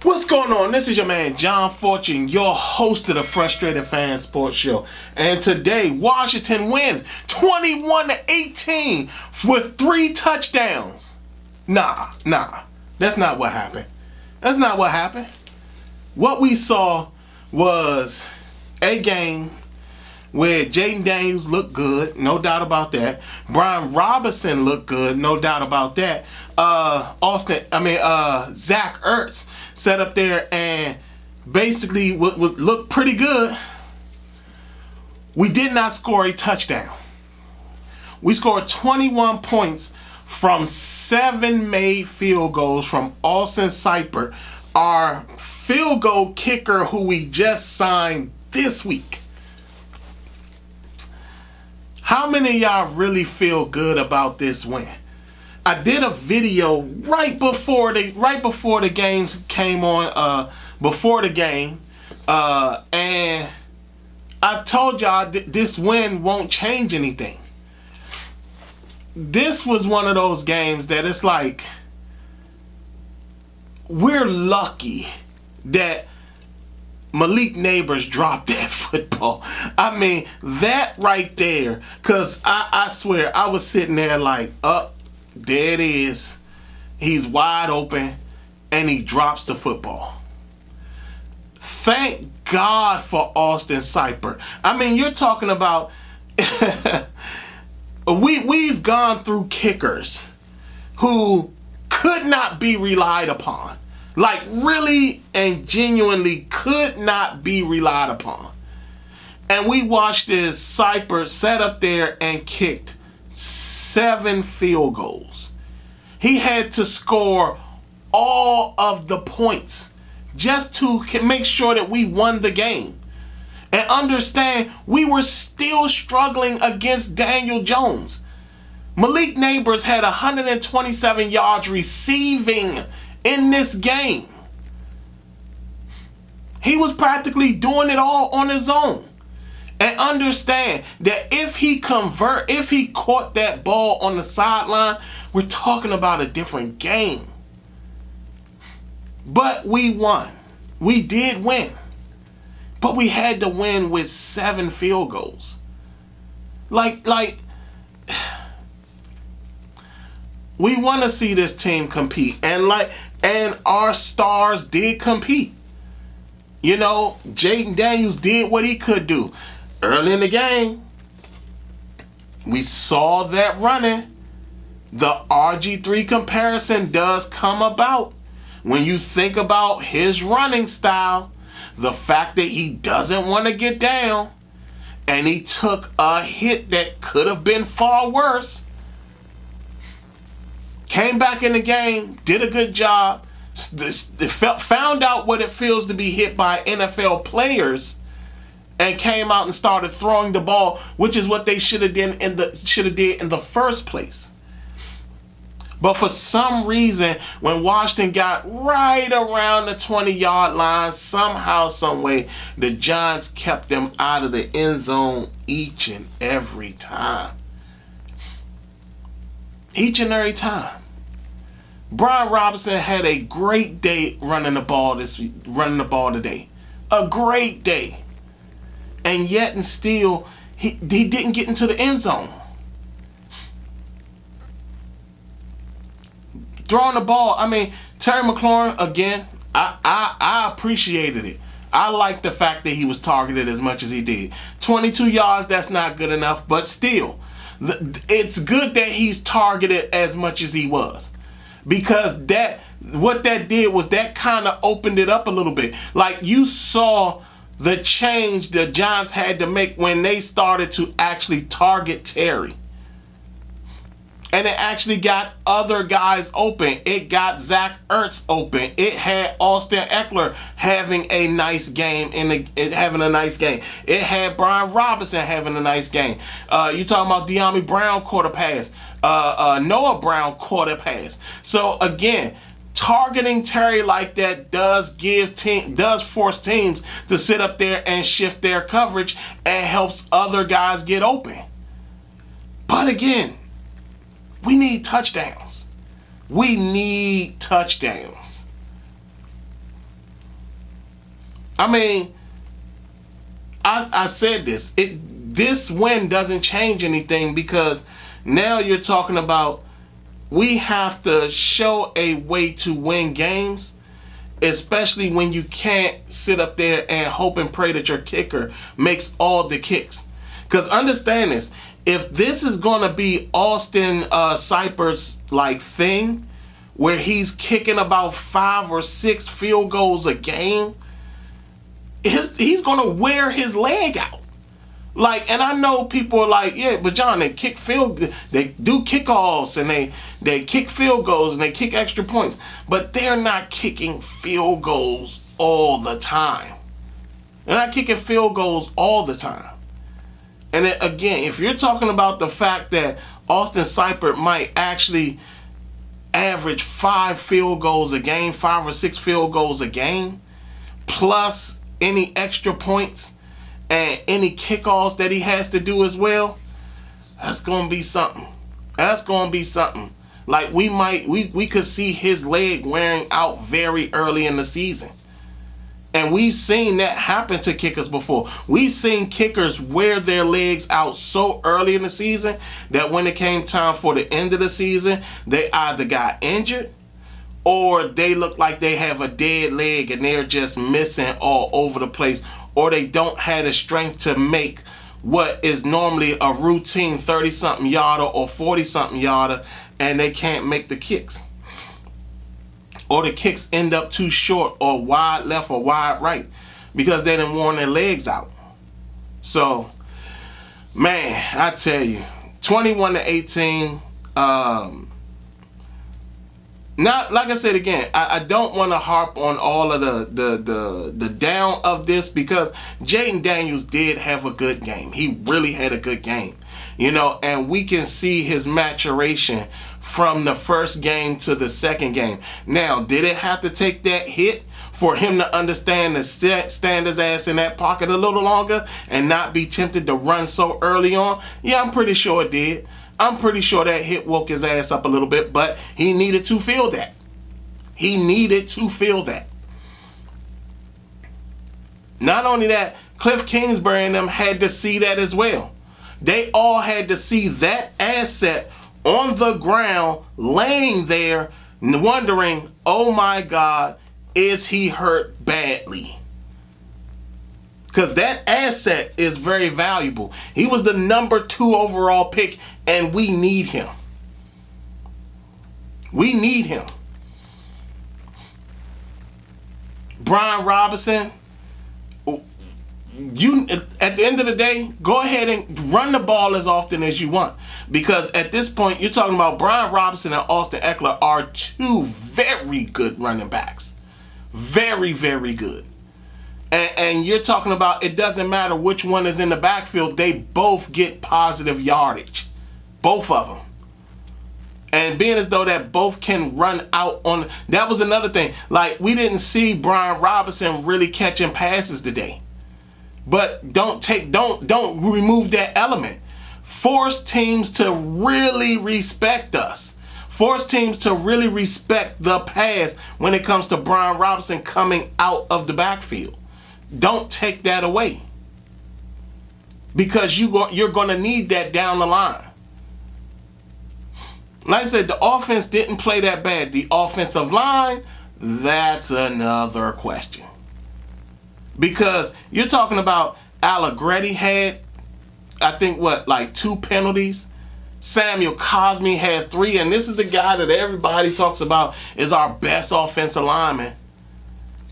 What's going on? This is your man John Fortune, your host of the Frustrated Fan Sports Show. And today, Washington wins 21-18 with 3 touchdowns. Nah. That's not what happened. What we saw was a game where Jaden Daniels looked good, no doubt about that. Brian Robinson looked good, no doubt about that. Zach Ertz sat up there and basically looked pretty good. We did not score a touchdown. We scored 21 points from 7 made field goals from Austin Seibert, our field goal kicker who we just signed this week. How many of y'all really feel good about this win? I did a video right before the games came on, before the game, and I told y'all this win won't change anything. This was one of those games that it's like we're lucky that Malik Neighbors dropped that football. I mean, that right there, because I swear, I was sitting there like, there it is. He's wide open, and he drops the football. Thank God for Austin Seibert. I mean, you're talking about, we've gone through kickers who could not be relied upon. Like, really and genuinely could not be relied upon. And we watched this Seibert sat up there and kicked 7 field goals. He had to score all of the points just to make sure that we won the game. And understand, we were still struggling against Daniel Jones. Malik Neighbors had 127 yards receiving in this game. He was practically doing it all on his own. And understand that if he caught that ball on the sideline, we're talking about a different game. But we won. We did win. But we had to win with 7 field goals. Like we want to see this team compete, and our stars did compete. You know, Jaden Daniels did what he could do. Early in the game, we saw that running. The RG3 comparison does come about when you think about his running style, the fact that he doesn't want to get down, and he took a hit that could have been far worse. Came back in the game, did a good job, found out what it feels to be hit by NFL players, and came out and started throwing the ball, which is what they should have did in the first place. But for some reason, when Washington got right around the 20-yard line, somehow, some way, the Giants kept them out of the end zone each and every time. Each and every time. Brian Robinson had a great day running the ball today. A great day. And yet and still, he didn't get into the end zone. Throwing the ball, I mean, Terry McLaurin, again, I appreciated it. I like the fact that he was targeted as much as he did. 22 yards, that's not good enough, but still, it's good that he's targeted as much as he was. Because what that did was that kind of opened it up a little bit. Like, you saw the change the Giants had to make when they started to actually target Terry. And it actually got other guys open. It got Zach Ertz open. It had Austin Eckler having a nice game. It had Brian Robinson having a nice game. You talking about De'Ami Brown caught a pass. Noah Brown caught a pass. So again, targeting Terry like that does force teams to sit up there and shift their coverage and helps other guys get open. But again, we need touchdowns. We need touchdowns. I mean, I said this. This win doesn't change anything because now you're talking about we have to show a way to win games, especially when you can't sit up there and hope and pray that your kicker makes all the kicks. Because understand this. If this is going to be Austin Seibert's like thing, where he's kicking about 5 or 6 field goals a game, he's going to wear his leg out. Like, and I know people are like, yeah, but John, they do kickoffs and they kick field goals and they kick extra points, but they're not kicking field goals all the time. They're not kicking field goals all the time. And then, again, if you're talking about the fact that Austin Seibert might actually average 5 field goals a game, 5 or 6 field goals a game, plus any extra points and any kickoffs that he has to do as well, that's going to be something. That's going to be something. Like we could see his leg wearing out very early in the season. And we've seen that happen to kickers before. We've seen kickers wear their legs out so early in the season that when it came time for the end of the season, they either got injured or they look like they have a dead leg and they're just missing all over the place, or they don't have the strength to make what is normally a routine 30-something yarder or 40-something yarder, and they can't make the kicks. Or the kicks end up too short or wide left or wide right because they didn't worn their legs out. So, man, I tell you, 21-18. Not like I said again, I don't want to harp on all of the down of this because Jaden Daniels did have a good game. He really had a good game, and we can see his maturation from the first game to the second game. Now, did it have to take that hit for him to understand to stand his ass in that pocket a little longer and not be tempted to run so early on? Yeah, I'm pretty sure it did. I'm pretty sure that hit woke his ass up a little bit, but he needed to feel that. He needed to feel that. Not only that, Cliff Kingsbury and them had to see that as well. They all had to see that asset on the ground, laying there, wondering, oh my God, is he hurt badly? Because that asset is very valuable. He was the number 2 overall pick, and we need him. We need him. Brian Robinson, you at the end of the day, go ahead and run the ball as often as you want. Because at this point, you're talking about Brian Robinson and Austin Eckler are 2 very good running backs. Very, very good. And you're talking about it doesn't matter which one is in the backfield. They both get positive yardage. Both of them. And being as though that both can run out on... That was another thing. Like, we didn't see Brian Robinson really catching passes today. But don't remove that element. Force teams to really respect us. Force teams to really respect the pass when it comes to Brian Robinson coming out of the backfield. Don't take that away. Because you're going to need that down the line. Like I said, the offense didn't play that bad. The offensive line, that's another question. Because you're talking about Allegretti had, I think, 2 penalties. Samuel Cosmi had 3. And this is the guy that everybody talks about is our best offensive lineman.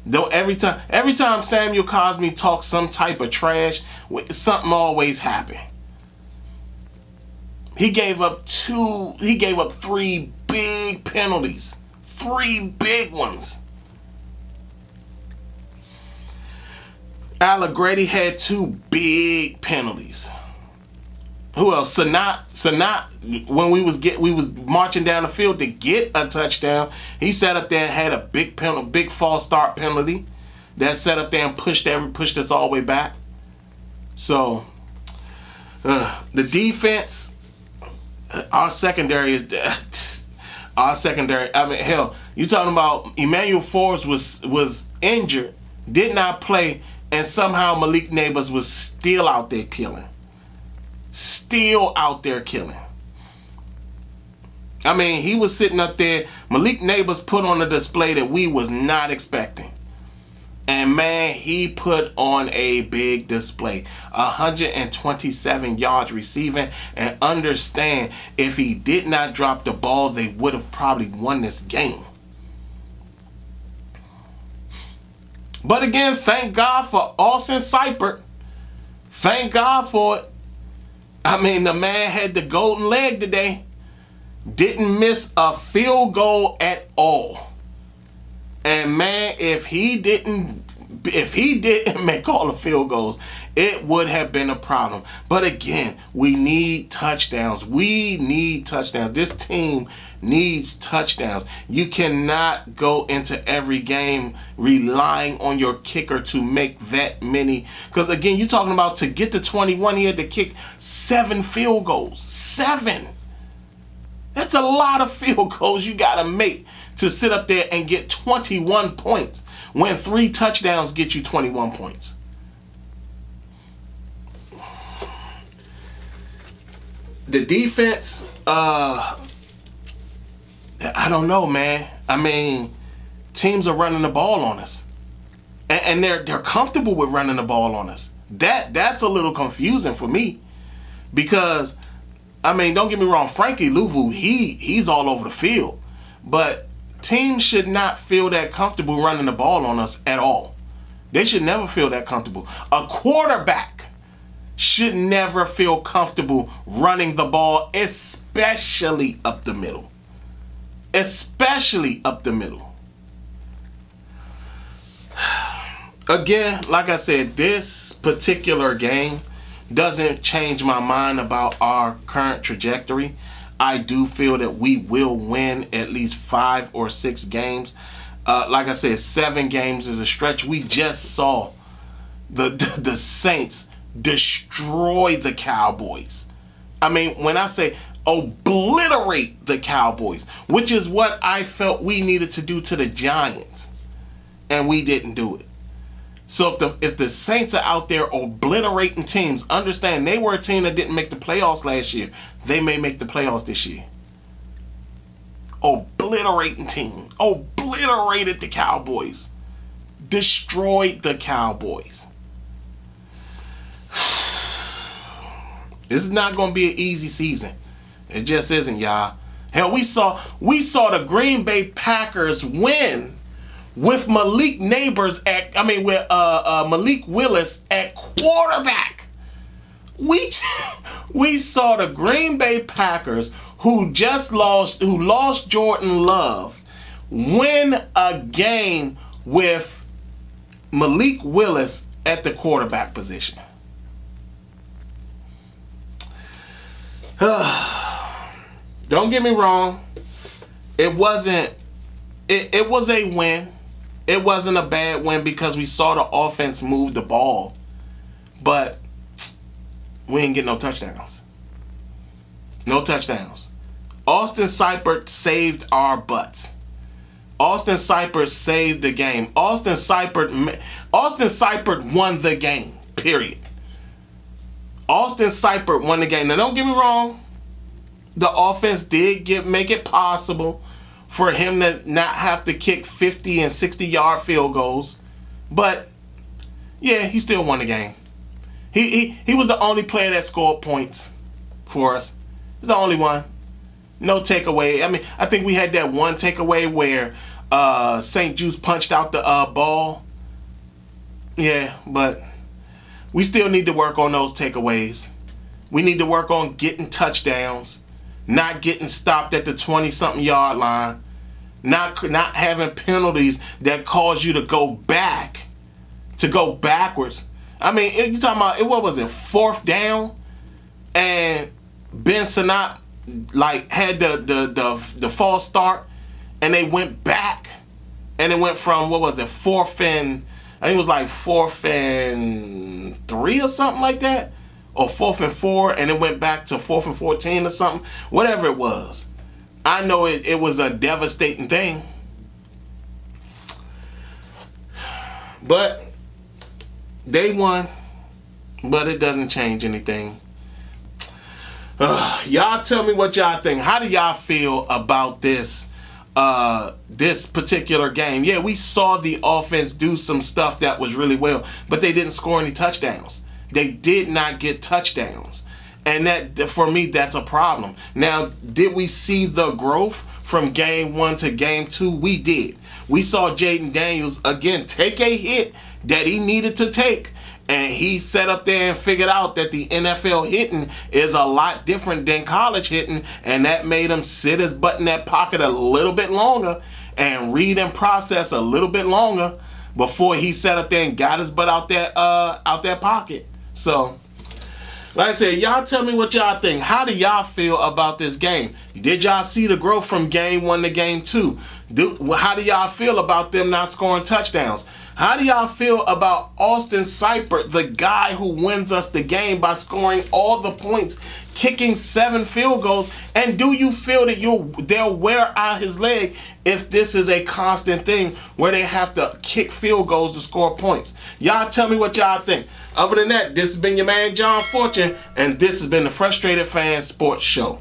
Though every time Samuel Cosmi talks some type of trash, something always happens. He gave up three big penalties. 3 big ones. Allegretti had 2 big penalties. Who else? Sanat, when we was marching down the field to get a touchdown, he sat up there and had a big false start penalty that sat up there and pushed us all the way back. So the defense, our secondary is our secondary. I mean, hell, you talking about Emmanuel Forbes was injured, did not play, and somehow Malik Neighbors was still out there killing. I mean, he was sitting up there. Malik Neighbors put on a display that we was not expecting. And man, he put on a big display. 127 yards receiving. And understand, if he did not drop the ball, they would have probably won this game. But again, thank God for Austin Seibert. Thank God for it. I mean, the man had the golden leg today. Didn't miss a field goal at all. And man, if he didn't make all the field goals, it would have been a problem. But again, we need touchdowns. This team needs touchdowns. You cannot go into every game relying on your kicker to make that many. Because again, you're talking about, to get to 21, he had to kick 7 field goals. 7. That's a lot of field goals you got to make to sit up there and get 21 points when 3 touchdowns get you 21 points. The defense, I don't know, man. I mean, teams are running the ball on us. And they're comfortable with running the ball on us. That's a little confusing for me. Because, I mean, don't get me wrong, Frankie Louvu, he's all over the field. But teams should not feel that comfortable running the ball on us at all. They should never feel that comfortable. A quarterback should never feel comfortable running the ball, especially up the middle. Again, like I said, this particular game doesn't change my mind about our current trajectory. I do feel that we will win at least 5 or 6 games. Like I said, 7 games is a stretch. We just saw the Saints destroy the Cowboys. I mean, when I say obliterate the Cowboys, which is what I felt we needed to do to the Giants, and we didn't do it. So if the Saints are out there obliterating teams, understand they were a team that didn't make the playoffs last year. They may make the playoffs this year. Obliterating team. Obliterated the Cowboys. Destroyed the Cowboys. This is not going to be an easy season. It just isn't, y'all. Hell, we saw the Green Bay Packers win with Malik Willis at quarterback. We saw the Green Bay Packers, who lost Jordan Love, win a game with Malik Willis at the quarterback position. Don't get me wrong. It was a win. It wasn't a bad win because we saw the offense move the ball. But we didn't get no touchdowns. No touchdowns. Austin Seibert saved our butts. Austin Seibert saved the game. Austin Seibert won the game. Period. Austin Seibert won the game. Now, don't get me wrong. The offense did make it possible for him to not have to kick 50 and 60-yard field goals. But, yeah, he still won the game. He was the only player that scored points for us. He's the only one. No takeaway. I mean, I think we had that one takeaway where St. Juice punched out the ball. Yeah, but we still need to work on those takeaways. We need to work on getting touchdowns, not getting stopped at the 20-something yard line, not having penalties that cause you to go backwards. I mean, you talking about, what was it, 4th down, and Ben Sinnott like had the false start, and they went back, and it went from, what was it, 4th and, I think it was like 4th and 3 or something like that, or 4th and 4, and it went back to 4th and 14 or something, whatever it was. I know it was a devastating thing, but they won, but it doesn't change anything. Y'all tell me what y'all think. How do y'all feel about this this particular game? Yeah, we saw the offense do some stuff that was really well, but they didn't score any touchdowns. They did not get touchdowns. And that, for me, that's a problem. Now, did we see the growth from game 1 to game 2? We did. We saw Jaden Daniels, again, take a hit that he needed to take. And he sat up there and figured out that the NFL hitting is a lot different than college hitting. And that made him sit his butt in that pocket a little bit longer and read and process a little bit longer before he sat up there and got his butt out that pocket. So, like I said, y'all tell me what y'all think. How do y'all feel about this game? Did y'all see the growth from game 1 to game 2? How do y'all feel about them not scoring touchdowns? How do y'all feel about Austin Seibert, the guy who wins us the game by scoring all the points, kicking 7 field goals? And do you feel that they'll wear out his leg if this is a constant thing where they have to kick field goals to score points? Y'all tell me what y'all think. Other than that, this has been your man John Fortune, and this has been the Frustrated Fan Sports Show.